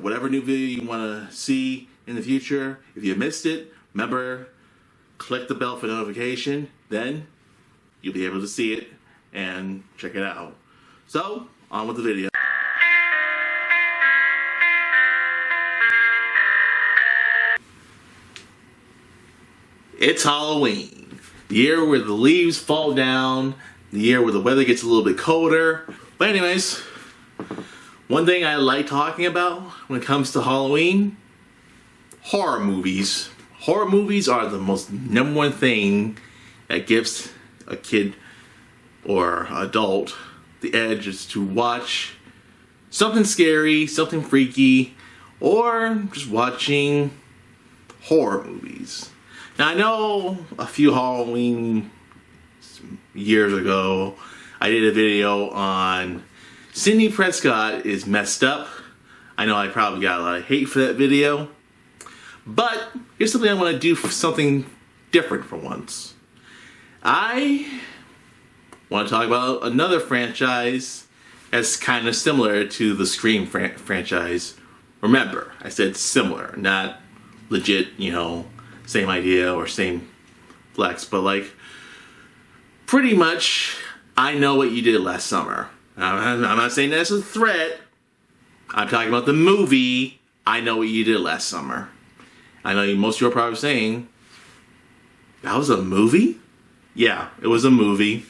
whatever new video you want to see in the future. If you missed it, remember, click the bell for notification. Then you'll be able to see it and check it out. So, on with the video. It's Halloween. The year where the leaves fall down. The year where the weather gets a little bit colder. But anyways, one thing I like talking about when it comes to Halloween, horror movies. Horror movies are the most #1 thing that gives a kid or adult the edge is to watch something scary, something freaky, or just watching horror movies. Now I know a few Halloween years ago I did a video on Sidney Prescott is Messed Up. I know I probably got a lot of hate for that video, but here's something I want to do for something different for once. I want to talk about another franchise that's kind of similar to the Scream franchise. Remember, I said similar, not legit, you know, same idea or same flex, but like pretty much I Know What You Did Last Summer. I'm not saying that's a threat. I'm talking about the movie I Know What You Did Last Summer. I know most of you are probably saying, that was a movie? Yeah, it was a movie.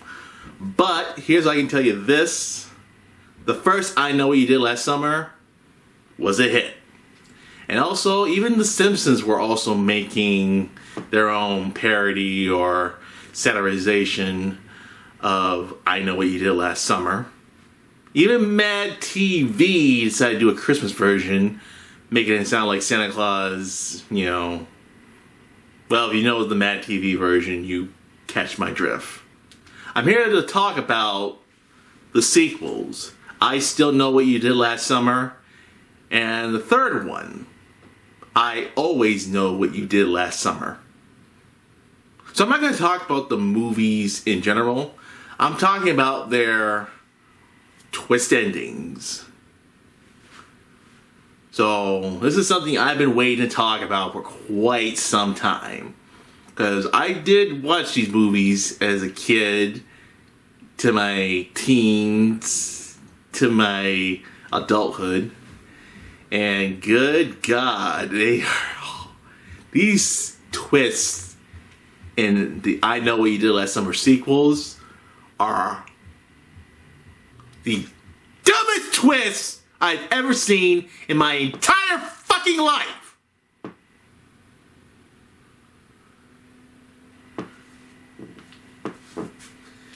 But here's what I can tell you this. The first I Know What You Did Last Summer was a hit. And also, even The Simpsons were also making their own parody or satirization of I Know What You Did Last Summer. Even Mad TV decided to do a Christmas version, making it sound like Santa Claus, you know. Well, if you know the Mad TV version, you catch my drift. I'm here to talk about the sequels. I Still Know What You Did Last Summer. And the third one, I Always Know What You Did Last Summer. So I'm not going to talk about the movies in general. I'm talking about their twist endings. So this is something I've been waiting to talk about for quite some time. Because I did watch these movies as a kid, to my teens, to my adulthood. And good God, these twists in the I Know What You Did Last Summer sequels are the dumbest twists I've ever seen in my entire fucking life.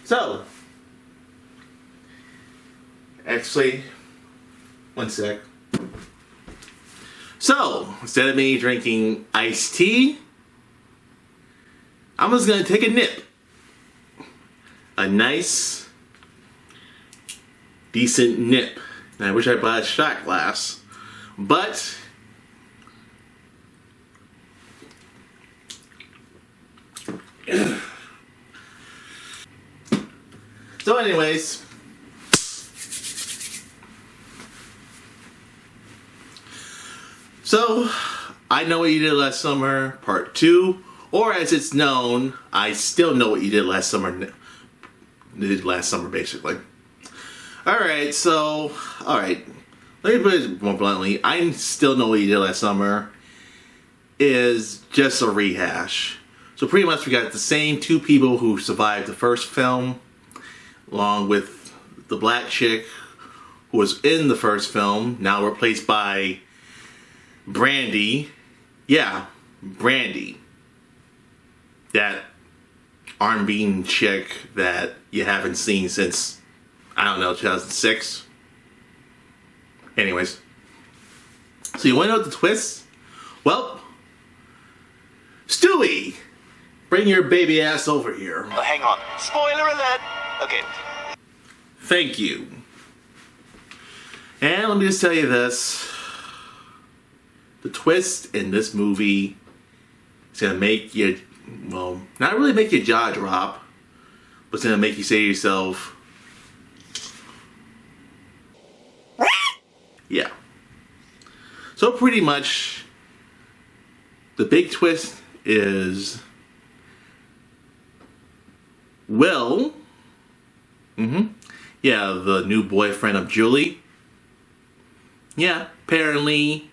So, actually, one sec. So, instead of me drinking iced tea, I'm just going to take a nip. A nice, decent nip. And I wish I bought a shot glass. But, so anyways, so, I Know What You Did Last Summer, Part 2, or as it's known, I Still Know What You Did Last Summer, basically. Alright, so, alright, let me put it more bluntly, I Still Know What You Did Last Summer is just a rehash. So pretty much we got the same two people who survived the first film, along with the black chick who was in the first film, now replaced by Brandy. Yeah, Brandy. That R&B chick that you haven't seen since, I don't know, 2006. Anyways. So you want to know the twist? Well, Stewie, bring your baby ass over here. Oh, hang on. Spoiler alert! Okay. Thank you. And let me just tell you this. The twist in this movie is going to make you, well, not really make your jaw drop, but it's going to make you say to yourself, yeah. So pretty much, the big twist is Will, yeah, the new boyfriend of Julie, yeah, apparently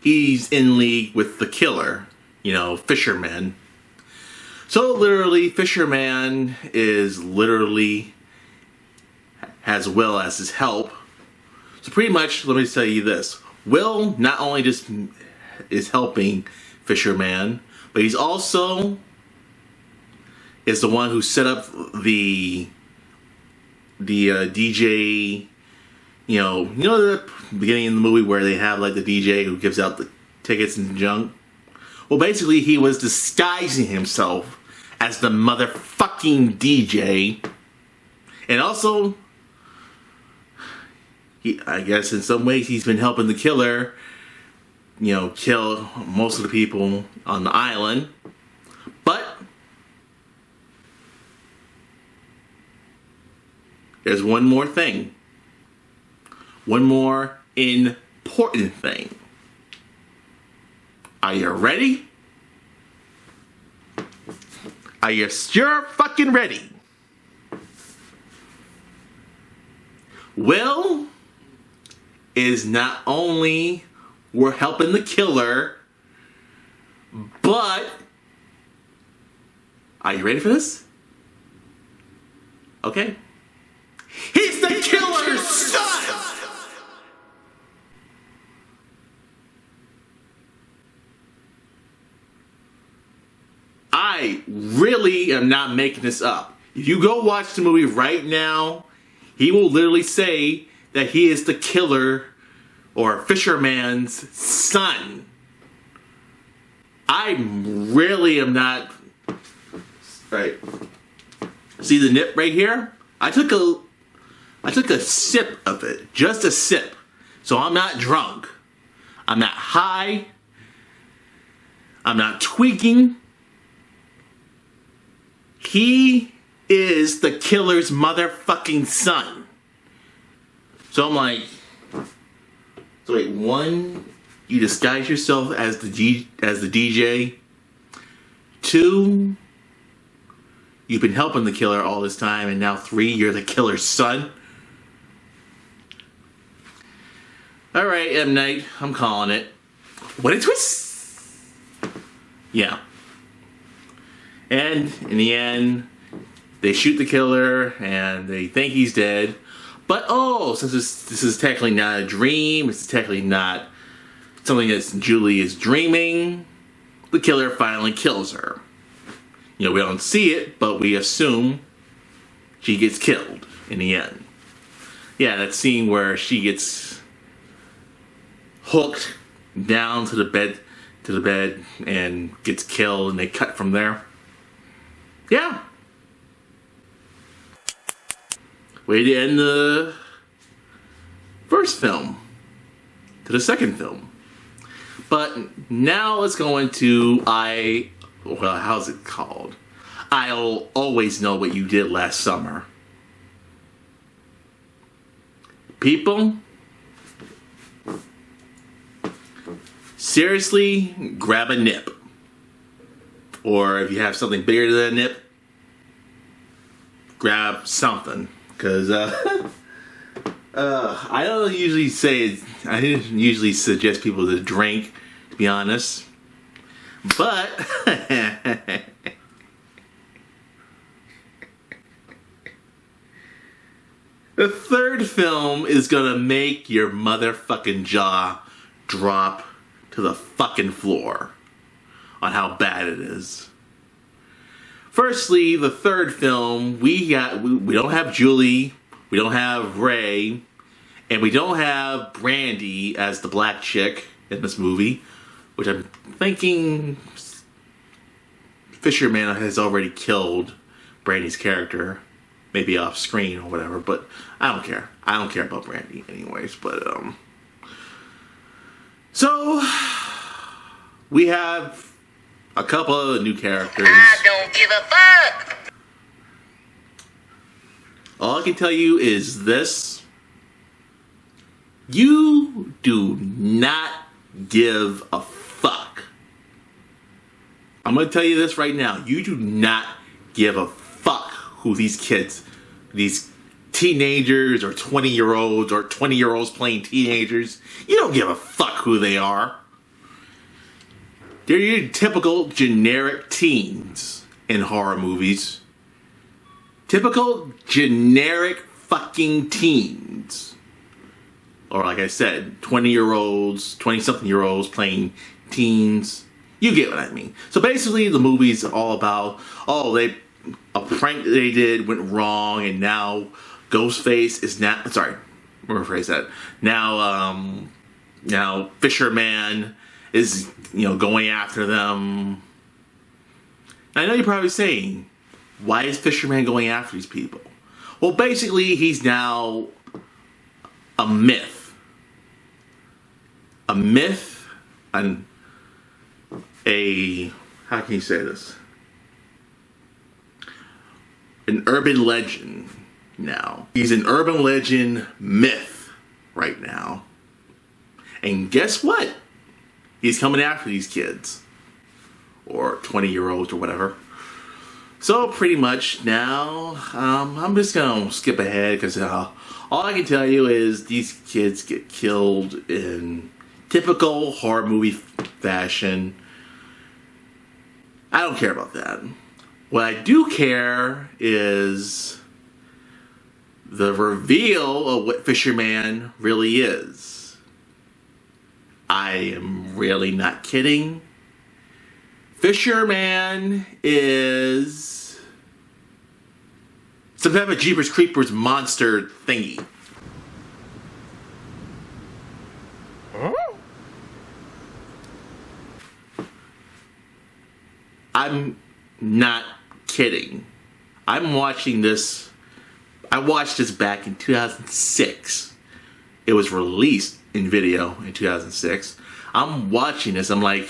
he's in league with the killer, you know, Fisherman. So literally, Fisherman is literally has Will as his help. So pretty much, let me tell you this. Will not only just is helping Fisherman, but he's also is the one who set up the DJ, you know the beginning of the movie where they have like the DJ who gives out the tickets and junk. Well, basically he was disguising himself as the motherfucking DJ, and also I guess in some ways he's been helping the killer, you know, kill most of the people on the island. But there's one more thing. One more important thing. Are you ready? Are you sure fucking ready? Will is not only we're helping the killer, but are you ready for this? Okay. He's the killer's son! I really am not making this up. If you go watch the movie right now, he will literally say that he is the killer or Fisherman's son. I really am not... Right. See the nip right here? I took a sip of it. Just a sip. So I'm not drunk. I'm not high. I'm not tweaking. He is the killer's motherfucking son. So I'm like, so wait, one, you disguise yourself as the DJ. Two, you've been helping the killer all this time, and now three, you're the killer's son. All right, M. Night, I'm calling it. What a twist! Yeah. And in the end, they shoot the killer, and they think he's dead. But oh, since this is technically not a dream, it's technically not something that Julie is dreaming, the killer finally kills her. You know, we don't see it, but we assume she gets killed in the end. Yeah, that scene where she gets hooked down to the bed and gets killed, and they cut from there. Yeah. Way to end the first film to the second film. But now let's go into how's it called? I'll Always Know What You Did Last Summer. People, seriously, grab a nip. Or if you have something bigger than a nip, grab something. Because I don't usually suggest people to drink, to be honest. But the third film is gonna make your motherfucking jaw drop to the fucking floor on how bad it is. Firstly, the third film, we don't have Julie, we don't have Ray, and we don't have Brandy as the black chick in this movie, which I'm thinking Fisherman has already killed Brandy's character, maybe off screen or whatever, but I don't care. I don't care about Brandy anyways, but so we have a couple of new characters. I don't give a fuck. All I can tell you is this. You do not give a fuck. I'm gonna tell you this right now. You do not give a fuck who these kids, these teenagers or 20-year-olds or 20-year-olds playing teenagers. You don't give a fuck who they are. They're your typical generic teens in horror movies. Typical generic fucking teens. Or like I said, 20-year-olds, 20-something-year-olds playing teens. You get what I mean. So basically the movie's all about, a prank that they did went wrong and now Ghostface is now, sorry, rephrase that. Now Fisherman is, going after them. I know you're probably saying, why is Fisherman going after these people? Well, basically, he's now a myth. A myth, and how can you say this? An urban legend now. He's an urban legend myth right now. And guess what? He's coming after these kids. Or 20-year-olds or whatever. So pretty much now, I'm just going to skip ahead because all I can tell you is these kids get killed in typical horror movie fashion. I don't care about that. What I do care is the reveal of what Fisherman really is. I am really not kidding. Fisherman is some type of Jeepers Creepers monster thingy. Huh? I'm not kidding. I'm watching this. I watched this back in 2006. It was released in video in 2006. I'm watching this. I'm like,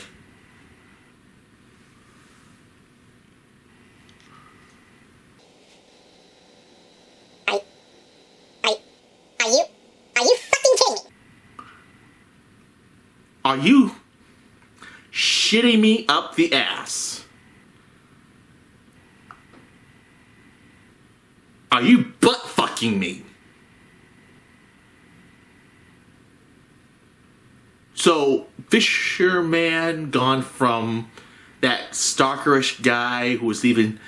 Are you fucking kidding me? are you shitting me up the ass? Are you butt fucking me? So, Fisherman gone from that stalkerish guy who was leaving,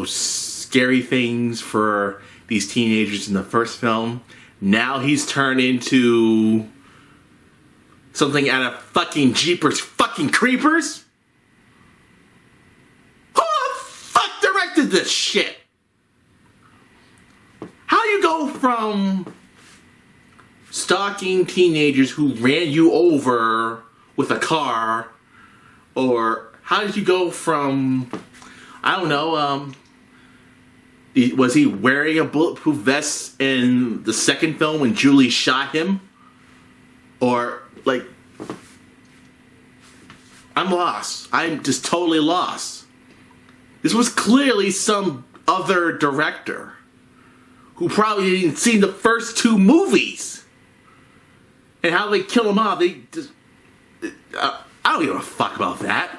scary things for these teenagers in the first film. Now he's turned into something out of fucking Jeepers fucking Creepers? Who the fuck directed this shit? How do you go from stalking teenagers who ran you over with a car, or how did you go from, I don't know, was he wearing a bulletproof vest in the second film when Julie shot him? Or, I'm lost. I'm just totally lost. This was clearly some other director who probably didn't see the first two movies. And how they kill him off, they just... I don't give a fuck about that.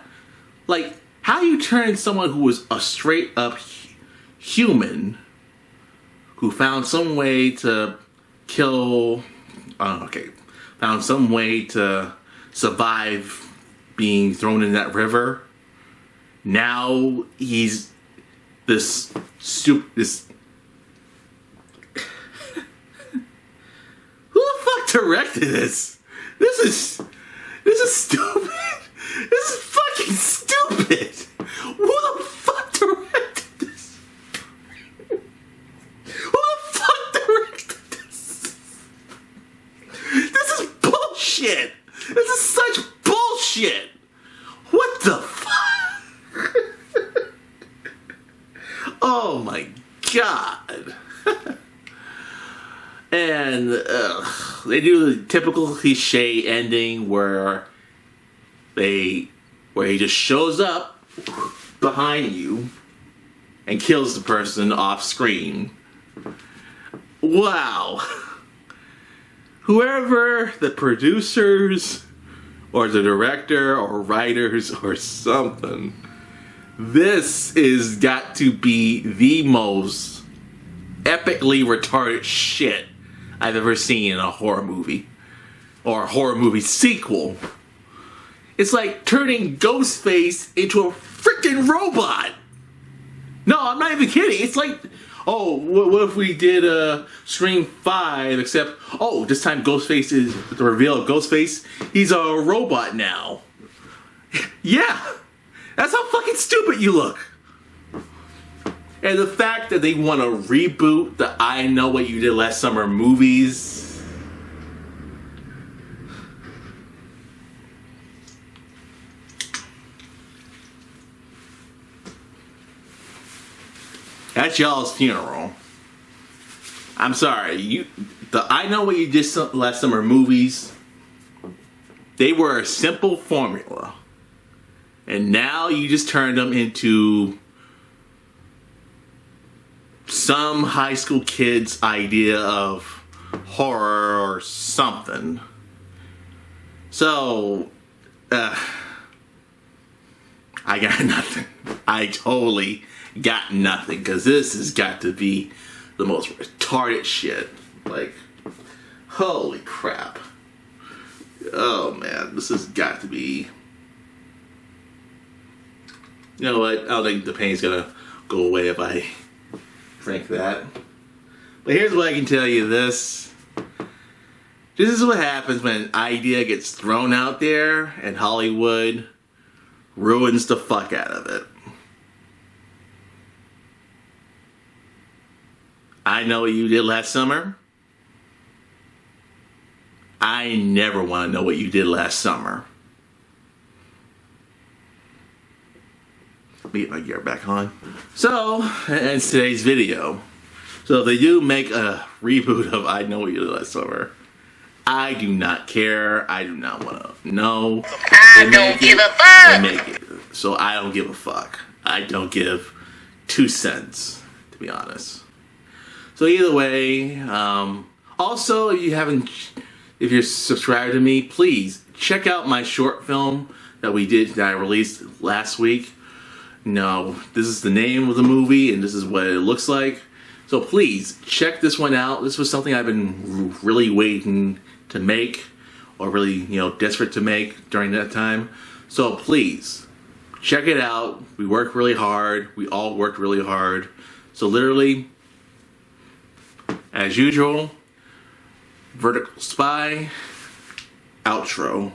How you turn someone who was a straight up human who found some way to kill... found some way to survive being thrown in that river. Now he's this who the fuck directed this? This is stupid. This is fucking stupid. Who the fuck directed this? Who the fuck directed this? This is bullshit. This is such bullshit. What the fuck? Oh my god. And they do the typical cliche ending where he just shows up behind you and kills the person off screen. Wow. whoever the producers or the director or writers or something, this is got to be the most epically retarded shit I've ever seen in a horror movie or a horror movie sequel. It's like turning Ghostface into a freaking robot. No, I'm not even kidding. It's like, oh, what if we did Scream 5, except, oh, this time Ghostface is the reveal of Ghostface. He's a robot now. Yeah, that's how fucking stupid you look. And the fact that they want to reboot the I Know What You Did Last Summer movies. That's y'all's funeral. I'm sorry. The I Know What You Did Last Summer movies, they were a simple formula. And now you just turned them into some high school kid's idea of horror or something. So, I got nothing. I totally got nothing, because this has got to be the most retarded shit. Like, holy crap. Oh man, this has got to be... You know what? I don't think the pain's gonna go away if I drink that. But here's what I can tell you this. This is what happens when an idea gets thrown out there and Hollywood ruins the fuck out of it. I Know What You Did Last Summer. I never want to know what you did last summer. Let me get my gear back on. So, and today's video. So if they do make a reboot of I Know What You Did Last Summer, I do not care. I do not want to know. I don't give a fuck. They make it. So I don't give a fuck. I don't give 2 cents, to be honest. So either way, also if you're subscribed to me, please check out my short film that I released last week. No, this is the name of the movie and this is what it looks like. So please check this one out. This was something I've been really waiting to make, or really, desperate to make during that time. So please check it out. We worked really hard. We all worked really hard. So literally, as usual, Vertical Spy, outro.